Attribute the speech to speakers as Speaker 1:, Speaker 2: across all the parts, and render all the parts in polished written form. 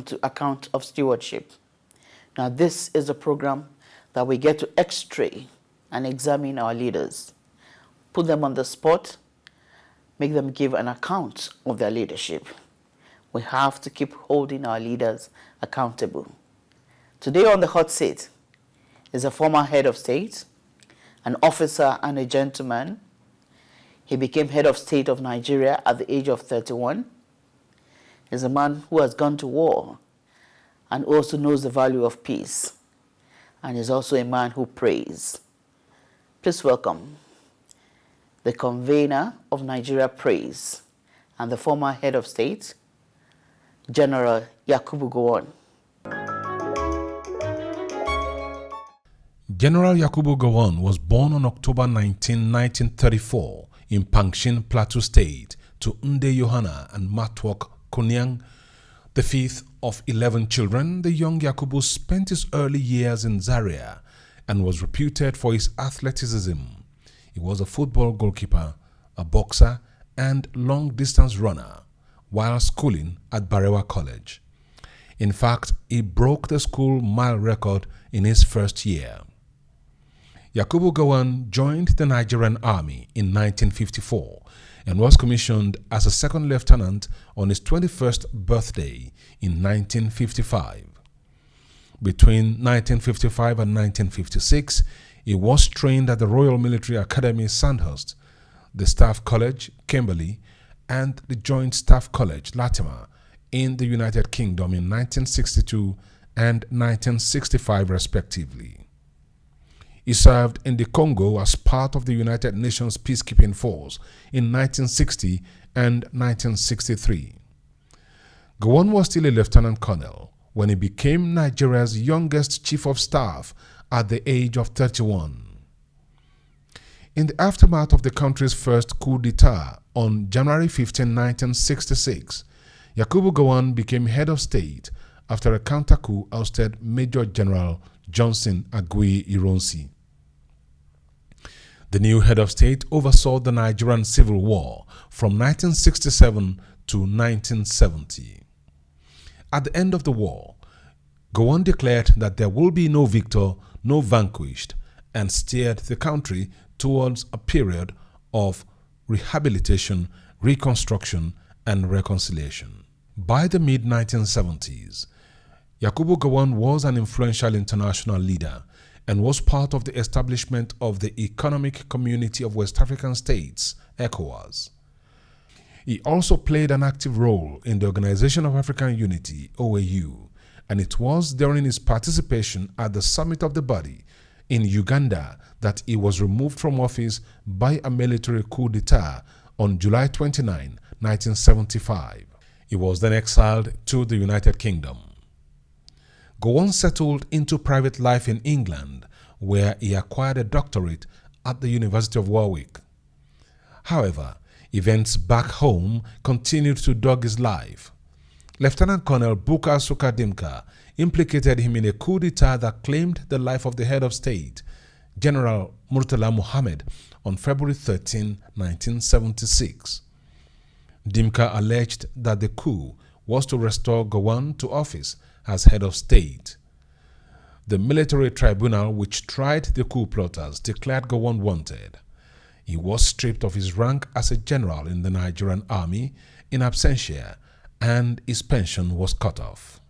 Speaker 1: to Account of Stewardship. Now, this is a program that we get to x-ray and examine our leaders, put them on the spot, make them give an account of their leadership. We have to keep holding our leaders accountable. Today on the hot seat is a former head of state, an officer and a gentleman. He became head of state of Nigeria at the age of 31. He's a man who has gone to war and also knows the value of peace. And is also a man who prays. Please welcome the convener of Nigeria Praise and the former head of state, General Yakubu Gowon.
Speaker 2: General Yakubu Gowon was born on October 19, 1934 in Pangshin, Plateau State to Nde Yohana and Matwok Konyang. The fifth of 11 children, the young Yakubu spent his early years in Zaria and was reputed for his athleticism. He was a football goalkeeper, a boxer, and long-distance runner while schooling at Barewa College. In fact, he broke the school mile record in his first year. Yakubu Gowon joined the Nigerian Army in 1954 and was commissioned as a second lieutenant on his 21st birthday in 1955. Between 1955 and 1956, he was trained at the Royal Military Academy Sandhurst, the Staff College, Kimberley, and the Joint Staff College, Latimer, in the United Kingdom in 1962 and 1965 respectively. He served in the Congo as part of the United Nations Peacekeeping Force in 1960 and 1963. Gowon was still a lieutenant colonel when he became Nigeria's youngest chief of staff at the age of 31. In the aftermath of the country's first coup d'etat on January 15, 1966, Yakubu Gowon became head of state after a counter-coup ousted Major General Johnson Agui Ironsi. The new head of state oversaw the Nigerian Civil War from 1967 to 1970. At the end of the war, Gowon declared that there will be no victor, no vanquished, and steered the country towards a period of rehabilitation, reconstruction, and reconciliation. By the mid-1970s, Yakubu Gowon was an influential international leader and was part of the establishment of the Economic Community of West African States, ECOWAS. He also played an active role in the Organization of African Unity, OAU, and it was during his participation at the summit of the body in Uganda that he was removed from office by a military coup d'etat on July 29, 1975. He was then exiled to the United Kingdom. Gowon settled into private life in England, where he acquired a doctorate at the University of Warwick. However, events back home continued to dog his life. Lieutenant Colonel Bukar Suka Dimka implicated him in a coup d'etat that claimed the life of the head of state, General Murtala Muhammad, on February 13, 1976. Dimka alleged that the coup was to restore Gowon to office as head of state. The military tribunal which tried the coup plotters declared Gowon wanted. He was stripped of his rank as a general in the Nigerian army in absentia, and his pension was cut off.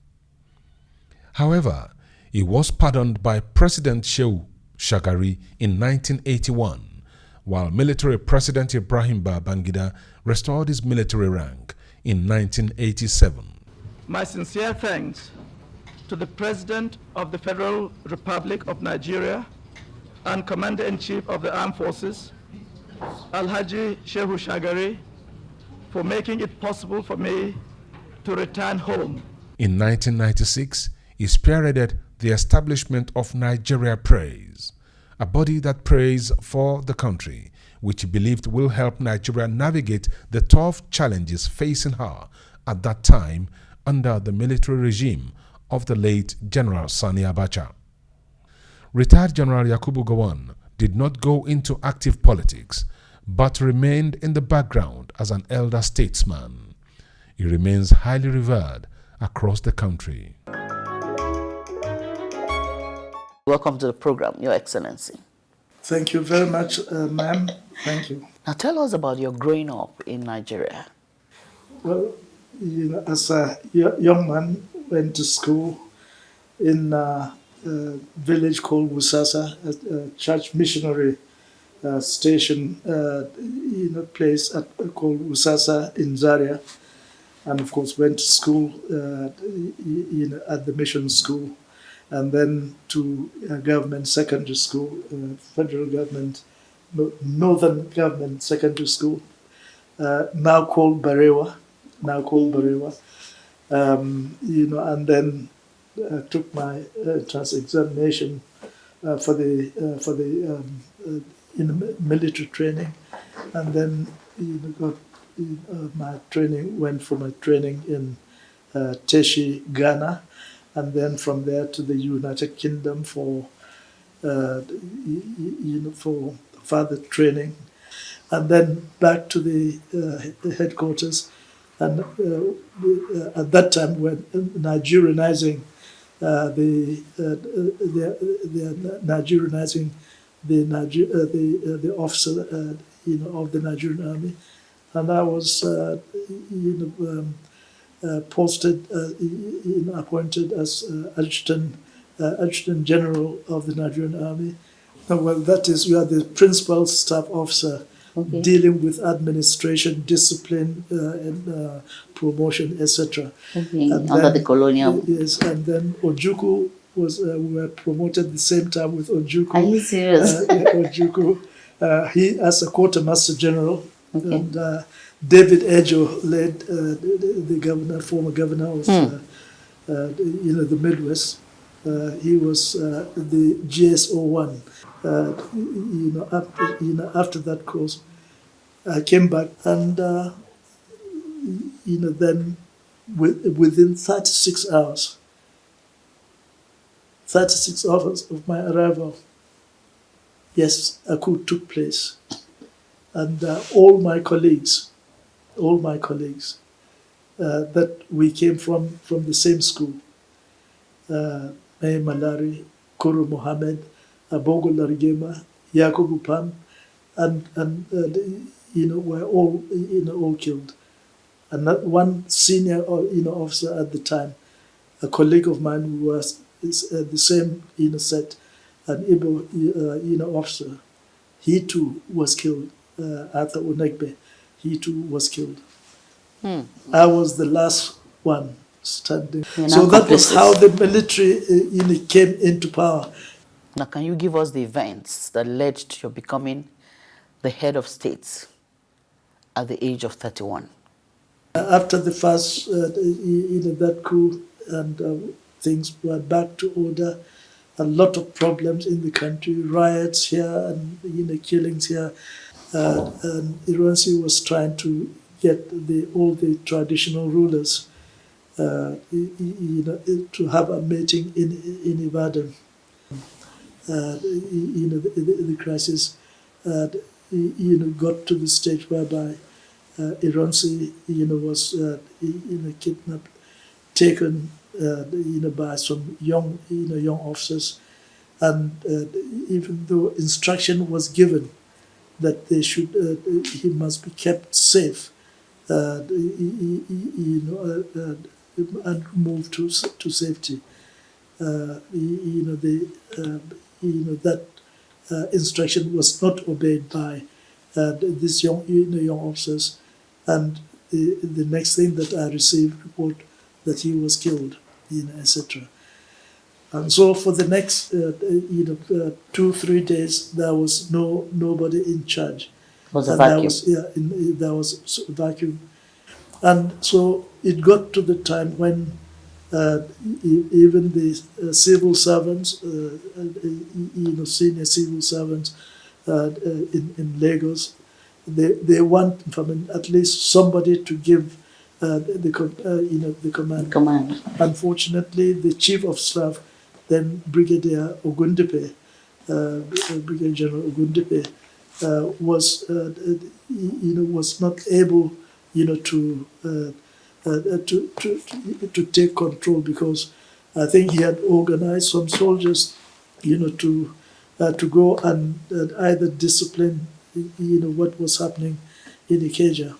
Speaker 2: However, he was pardoned by President Shehu Shagari in 1981, while military President Ibrahim Babangida restored his military rank in 1987.
Speaker 3: My sincere thanks to the President of the Federal Republic of Nigeria and Commander-in-Chief of the Armed Forces, Alhaji Shehu Shagari, for making it possible for me to return home.
Speaker 2: In 1996, he spearheaded the establishment of Nigeria Praise, a body that prays for the country, which he believed will help Nigeria navigate the tough challenges facing her at that time under the military regime of the late General Sani Abacha. Retired General Yakubu Gowon did not go into active politics, but remained in the background as an elder statesman. He remains highly revered across the country.
Speaker 1: Welcome to the program, Your Excellency.
Speaker 4: Thank you very much, ma'am. Thank you.
Speaker 1: Now tell us about your growing up in Nigeria.
Speaker 4: Well, as a young man, went to school in a village called Wusasa, a church missionary station, place called Wusasa in Zaria, and of course went to school, at the mission school, and then to government secondary school, federal government, northern government secondary school, now called Barewa, and then took my entrance examination for the military training, and then got my training. Went for my training in Teshi, Ghana, and then from there to the United Kingdom for for further training, and then back to the headquarters. And at that time, when Nigerianizing Nigerianizing the officer of the Nigerian army, and I was posted, appointed as adjutant general of the Nigerian army. Well, that is, you are the principal staff officer. Okay. Dealing with administration, discipline, and promotion, etc.
Speaker 1: Okay. Under the colonial.
Speaker 4: Yes, and then Ojukwu was, we were promoted at the same time with Ojukwu.
Speaker 1: Are you serious?
Speaker 4: Ojukwu, he as a quartermaster general,
Speaker 1: okay.
Speaker 4: And David Ejo led the governor, former governor of the Midwest. He was the GSO1. After that course, I came back, and then within 36 hours of my arrival, yes, a coup took place, and all my colleagues, that we came from the same school, May Malari, Kuru Mohammed, Abogo Larigema, Yakubu Pam, and were all killed. And not one senior officer at the time, a colleague of mine who was the same set, an Igbo officer, he too was killed. Arthur Onegbe, he too was killed. I was the last one standing. So that was how the military came into power.
Speaker 1: Now, can you give us the events that led to your becoming the head of state at the age of 31?
Speaker 4: After the first, that coup, and things were back to order. A lot of problems in the country, riots here and killings here. And Iransi was trying to get all the traditional rulers, to have a meeting in Ibadan. The crisis, got to the stage whereby Iransi, was kidnapped, taken, by some young officers, and even though instruction was given that they should, he must be kept safe, and moved to safety. That instruction was not obeyed by these young officers, and the next thing that I received report that he was killed, etc. And so for the next 2-3 days there was nobody in charge.
Speaker 1: Was a vacuum.
Speaker 4: There was a vacuum, and so it got to the time when even the civil servants, senior civil servants in Lagos, they want at least somebody to give the command. Unfortunately, the chief of staff, then Brigadier Ogundipe, Brigadier General Ogundipe, was not able, to to take control, because I think he had organized some soldiers, to go and either discipline, what was happening in Ikeja.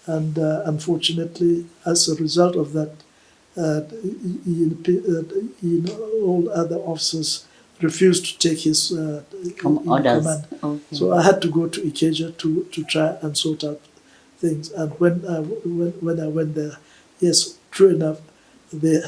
Speaker 4: And unfortunately, as a result of that, all other officers refused to take his
Speaker 1: Orders.
Speaker 4: command.
Speaker 1: Okay.
Speaker 4: So I had to go to Ikeja to try and sort out things. And when I went there, yes, true enough, they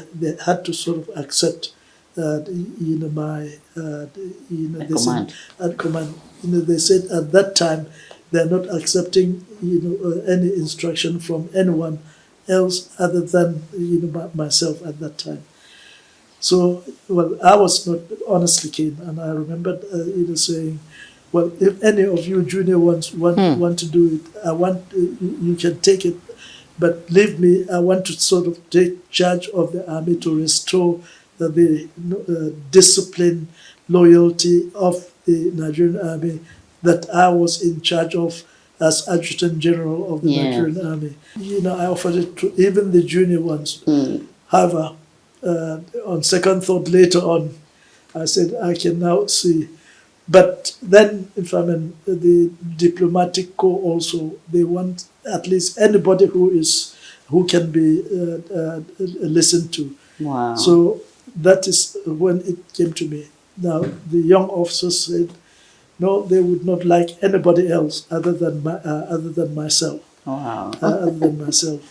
Speaker 4: had to sort of accept, my, they
Speaker 1: command.
Speaker 4: said, command. They said at that time they're not accepting, any instruction from anyone else other than, myself at that time. So, well, I was not honestly keen, and I remembered, saying, well, if any of you junior ones want to do it, I want you can take it, but leave me. I want to sort of take charge of the army to restore the discipline, loyalty of the Nigerian army that I was in charge of as Adjutant General of the Nigerian Army. I offered it to even the junior ones. However, on second thought later on, I said, I can now see. But then, if I'm in the diplomatic corps also, they want at least anybody who can be listened to.
Speaker 1: Wow.
Speaker 4: So that is when it came to me. Now, the young officers said, no, they would not like anybody else other than myself.
Speaker 1: Wow.
Speaker 4: Other than myself.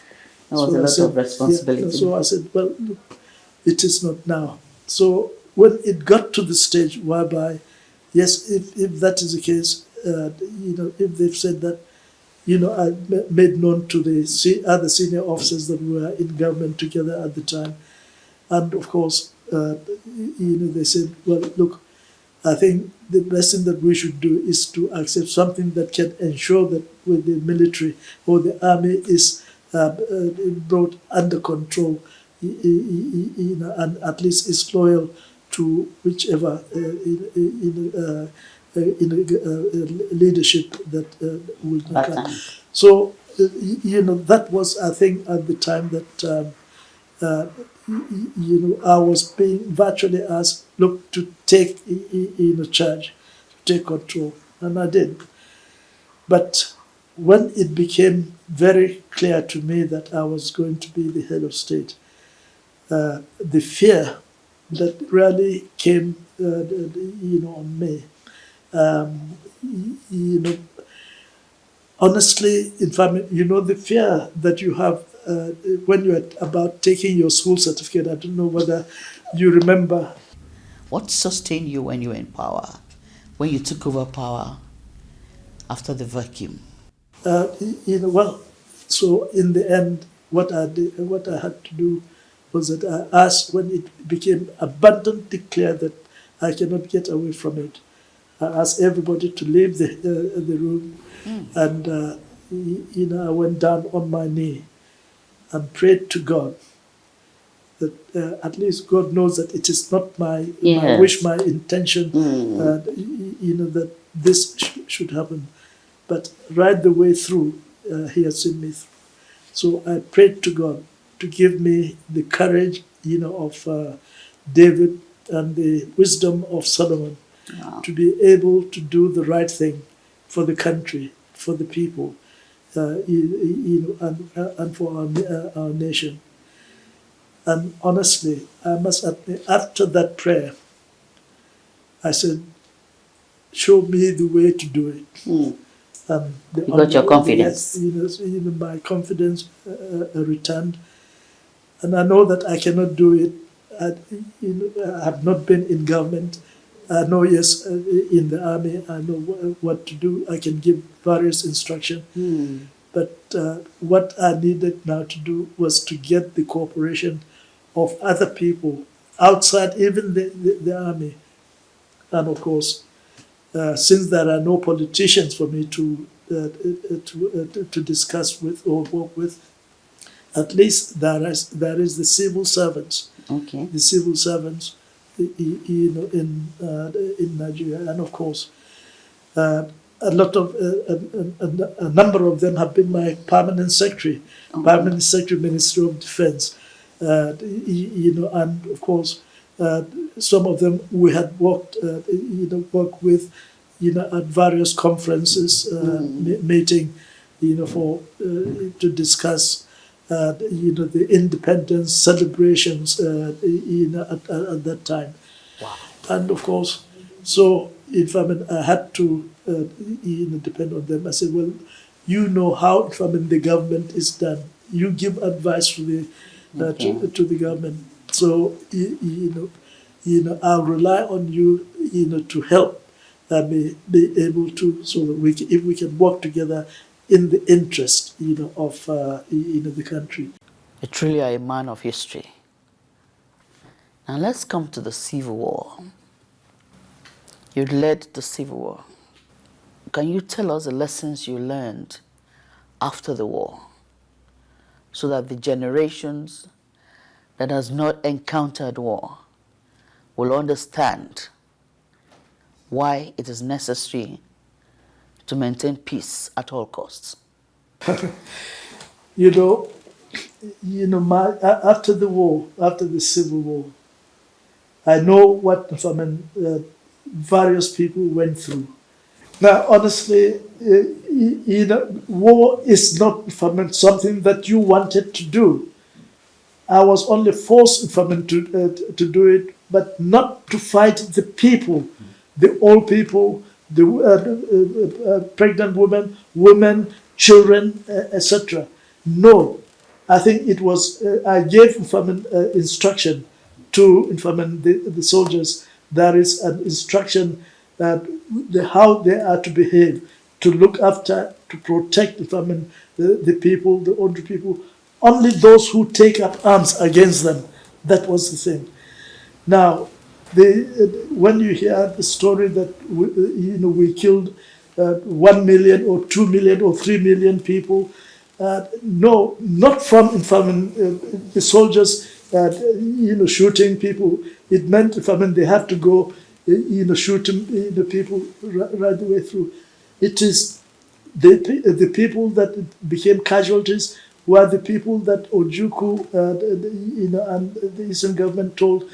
Speaker 1: That was a lot of responsibility.
Speaker 4: Yeah, so I said, well, look, it is not now. So when it got to the stage whereby, yes, if that is the case, if they've said that, I made known to the other senior officers that we were in government together at the time, and of course, they said, well, look, I think the best thing that we should do is to accept something that can ensure that with the military or the army is brought under control, and at least is loyal to whichever leadership that will come. So, that was, I think, at the time that I was being virtually asked, look, to take charge, to take control, and I did. But when it became very clear to me that I was going to be the head of state, the fear that really came, on me, honestly, in fact, the fear that you have when you're about taking your school certificate. I don't know whether you remember.
Speaker 1: What sustained you when you were in power, when you took over power after the vacuum?
Speaker 4: Well, so in the end, what I had to do was that I asked, when it became abundantly clear that I cannot get away from it, I asked everybody to leave the room, and I went down on my knee and prayed to God that at least God knows that it is not my wish, my intention, that this should happen. But right the way through, He has seen me through. So I prayed to God to give me the courage, of David and the wisdom of Solomon, to be able to do the right thing for the country, for the people, and for our nation. And honestly, I must admit, after that prayer, I said, show me the way to do it.
Speaker 1: You got your confidence.
Speaker 4: Yes, my confidence returned. And I know that I cannot do it. I have not been in government. I know, yes, in the army, I know what to do. I can give various instructions. But what I needed now to do was to get the cooperation of other people outside even the army. And of course, since there are no politicians for me to discuss with or work with, at least there is the civil servants.
Speaker 1: Okay.
Speaker 4: The civil servants, in Nigeria, and of course, a lot of a number of them have been my permanent secretary, permanent secretary, Ministry of Defence. And of course, some of them we had worked with, at various conferences, meeting, for to discuss, the independence celebrations, at that time.
Speaker 1: Wow.
Speaker 4: And of course, so if I had to, depend on them, I said, well, how the government is done. You give advice to the to the government. So I'll rely on you, to help be able to, so that if we can work together in the interest, of the country.
Speaker 1: You truly are a man of history. Now let's come to the Civil War. You led the Civil War. Can you tell us the lessons you learned after the war, so that the generations that has not encountered war will understand why it is necessary to maintain peace at all costs?
Speaker 4: After the war, after the Civil War, I know what various people went through. Now, honestly, war is not something that you wanted to do. I was only forced to do it, but not to fight the people, the old people, the pregnant women, children, etc. No, I think it was, I gave instruction to the soldiers. There is an instruction that how they are to behave, to look after, to protect the people, the older people. Only those who take up arms against them. That was the thing. Now, when you hear the story that we killed 1 million or 2 million or 3 million people, no, not from the soldiers shooting people. It meant they have to go shooting people right the way through. It is the people that became casualties were the people that Ojukwu and the Eastern government told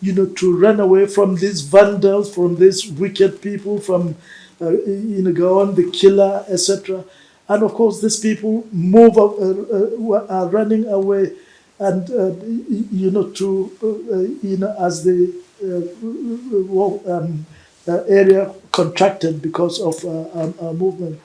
Speaker 4: to run away from these vandals, from these wicked people, from Gowon, the killer, etc. And of course, these people are running away, and as the area contracted because of our movement.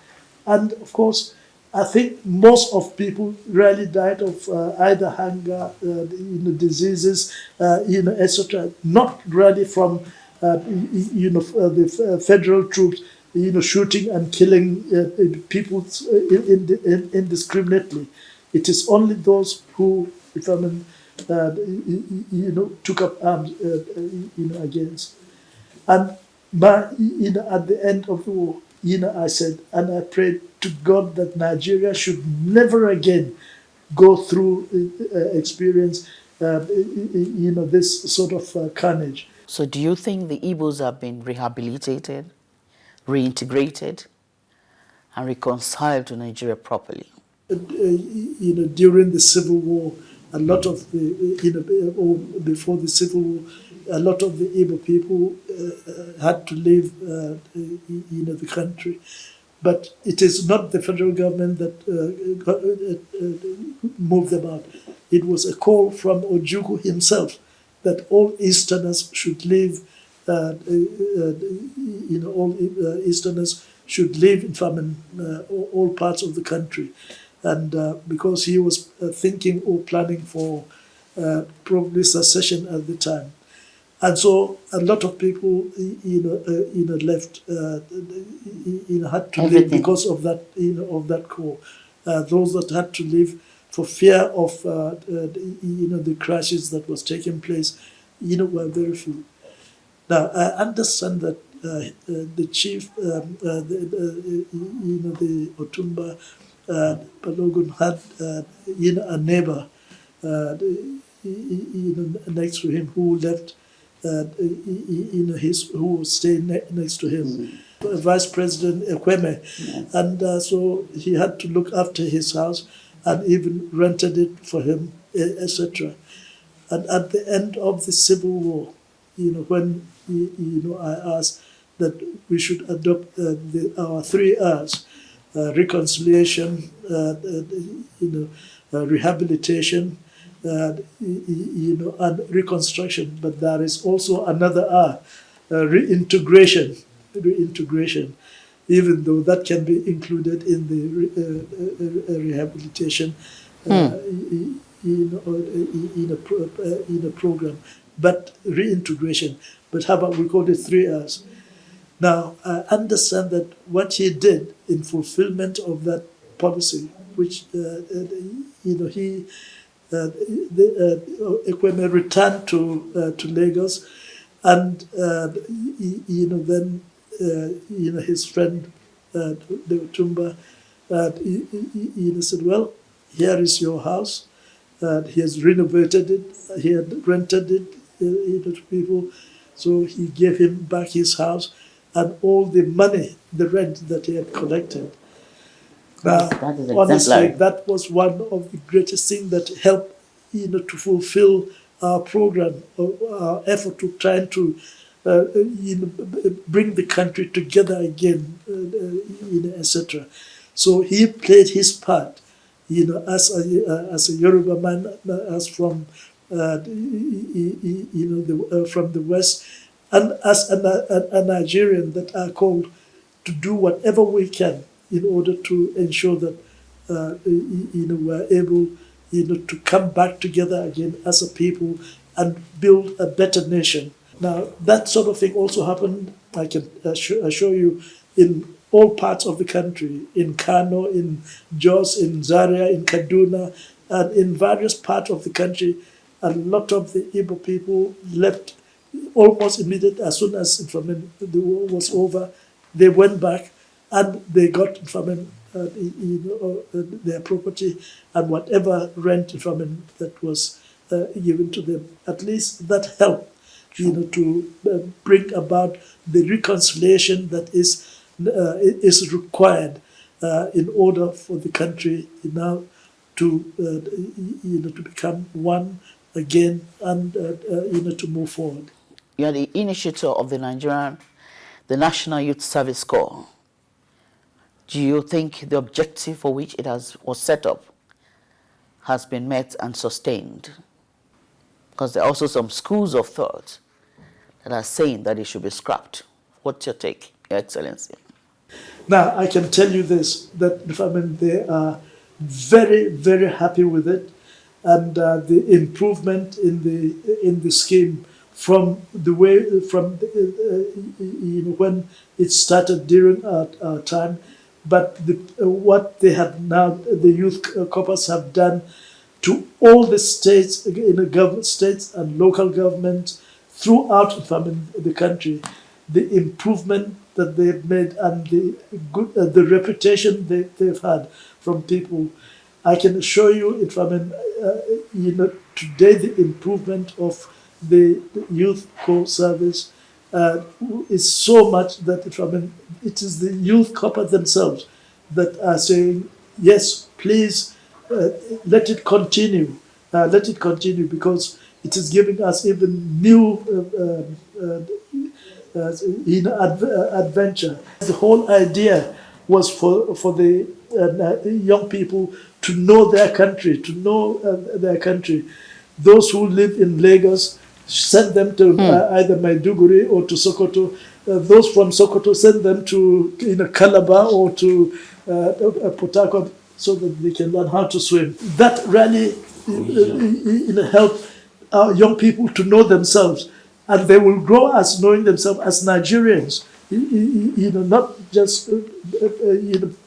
Speaker 4: And of course, I think most of people really died of either hunger, diseases, etc. Not really from the federal troops, shooting and killing people indiscriminately. It is only those who, took up arms, against. And at the end of the war, I said, and I prayed to God that Nigeria should never again go through experience, this sort of carnage.
Speaker 1: So do you think the Igbos have been rehabilitated, reintegrated, and reconciled to Nigeria properly?
Speaker 4: During the Civil War, a lot of the, or before the Civil War, a lot of the Igbo people had to leave, the country. But it is not the federal government that moved them out. It was a call from Ojukwu himself that all Easterners should leave, all Easterners should live in famine, all parts of the country. And because he was thinking or planning for probably secession at the time. And so a lot of people, left, had to leave because of that, of that call. Those that had to leave for fear of, the crashes that was taking place, were very few. Now, I understand that the chief, the Otumba Balogun had, a neighbor, next to him who left who was staying next to him, Vice President Ekweme, and so he had to look after his house and even rented it for him, etc. And at the end of the Civil War, when I asked that we should adopt our 3 R's: reconciliation, rehabilitation, and reconstruction. But there is also another R, reintegration. Reintegration, even though that can be included in the rehabilitation, in a program, but reintegration. But how about we call it 3 R's? Now, I understand that what he did in fulfillment of that policy, which Ekweme returned to Lagos, and then his friend Tumba said, "Well, here is your house." He has renovated it. He had rented it to people, so he gave him back his house and all the money, the rent that he had collected. Now,
Speaker 1: That is
Speaker 4: honestly,
Speaker 1: exemplary.
Speaker 4: that was one of the greatest things that helped, to fulfill our program, our effort to trying to, bring the country together again, etc. So he played his part, as a Yoruba man, as from, from the West, and as a Nigerian, that are called to do whatever we can in order to ensure that we're able to come back together again as a people and build a better nation. Now, that sort of thing also happened, I can assure you, in all parts of the country, in Kano, in Jos, in Zaria, in Kaduna, and in various parts of the country. A lot of the Igbo people left almost immediately, as soon as the war was over. They went back and they got their property and whatever rent that was given to them. At least that helped, to bring about the reconciliation that is required in order for the country now to to become one again and to move forward.
Speaker 1: You are the initiator of the National Youth Service Corps. Do you think the objective for which it was set up has been met and sustained? Because there are also some schools of thought that are saying that it should be scrapped. What's your take, Your Excellency?
Speaker 4: Now, I can tell you this, that they are very, very happy with it, and the improvement in the scheme from the way when it started during our time, but what they have now, the youth corps have done to all the states, states and local governments throughout the country, the improvement that they've made and the reputation they've had from people. I can assure you, today the improvement of the youth corps service is so much that it is the youth corps themselves that are saying, yes, please let it continue. Let it continue, because it is giving us even new adventure. The whole idea was for the young people to know their country, Those who live in Lagos, send them to either Maiduguri or to Sokoto. Those from Sokoto, send them to Calabar or to Port Harcourt, so that they can learn how to swim. That really helped our young people to know themselves, and they will grow as knowing themselves as Nigerians, not just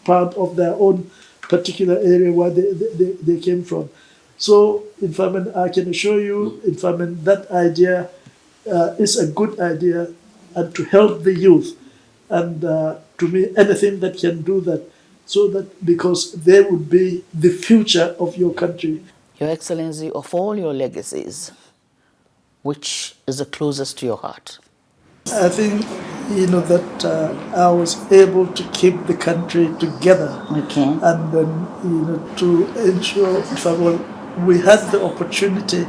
Speaker 4: part of their own particular area where they came from. So, I can assure you, that idea is a good idea, and to help the youth, and to me, anything that can do that, so that, because they would be the future of your country.
Speaker 1: Your Excellency, of all your legacies, which is the closest to your heart?
Speaker 4: I think, that I was able to keep the country together.
Speaker 1: Okay.
Speaker 4: And then, to ensure, we had the opportunity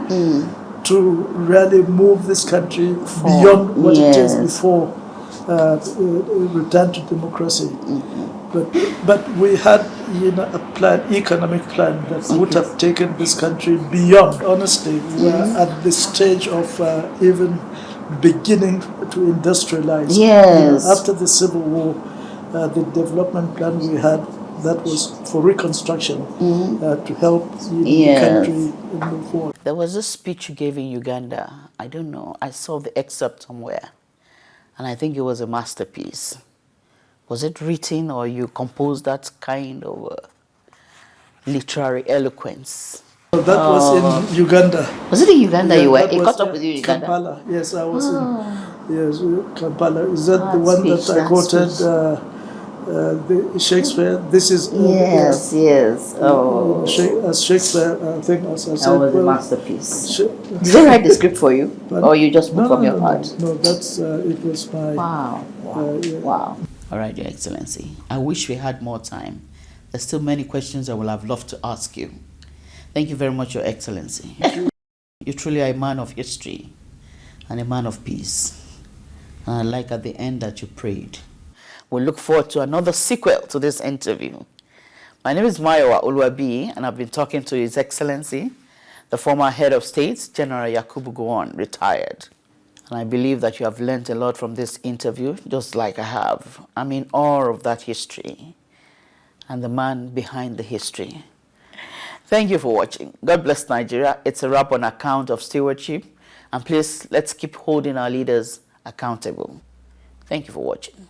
Speaker 4: to really move this country beyond what it is before return to democracy. But we had, a plan, economic plan that would have taken this country beyond. Honestly, we're at the stage of even beginning to industrialize.
Speaker 1: Yes.
Speaker 4: After the Civil War, the development plan we had, that was for reconstruction, to help the country move forward.
Speaker 1: There was a speech you gave in Uganda. I don't know. I saw the excerpt somewhere, and I think it was a masterpiece. Was it written or you composed that kind of literary eloquence?
Speaker 4: So that was in Uganda.
Speaker 1: Was it in Uganda you were?
Speaker 4: That
Speaker 1: It
Speaker 4: was,
Speaker 1: caught up with you in Uganda?
Speaker 4: Kampala. Yes, I was in Kampala. Is that the one
Speaker 1: speech,
Speaker 4: that I quoted? The Shakespeare. This is
Speaker 1: Yes. Oh,
Speaker 4: as Shakespeare. I think as I said.
Speaker 1: that was a masterpiece. Did they write the script for you, or you just put from your heart?
Speaker 4: No, that's it was my.
Speaker 1: Wow.
Speaker 4: Yeah.
Speaker 1: Wow. All right, Your Excellency. I wish we had more time. There's still many questions I would have loved to ask you. Thank you very much, Your Excellency. You truly are a man of history and a man of peace. And I like at the end that you prayed. We look forward to another sequel to this interview. My name is Mayowa Oluwabi, and I've been talking to His Excellency, the former head of state, General Yakubu Gowon, retired. And I believe that you have learned a lot from this interview, just like I have. I'm in awe of that history and the man behind the history. Thank you for watching. God bless Nigeria. It's a wrap on account of stewardship. And please, let's keep holding our leaders accountable. Thank you for watching.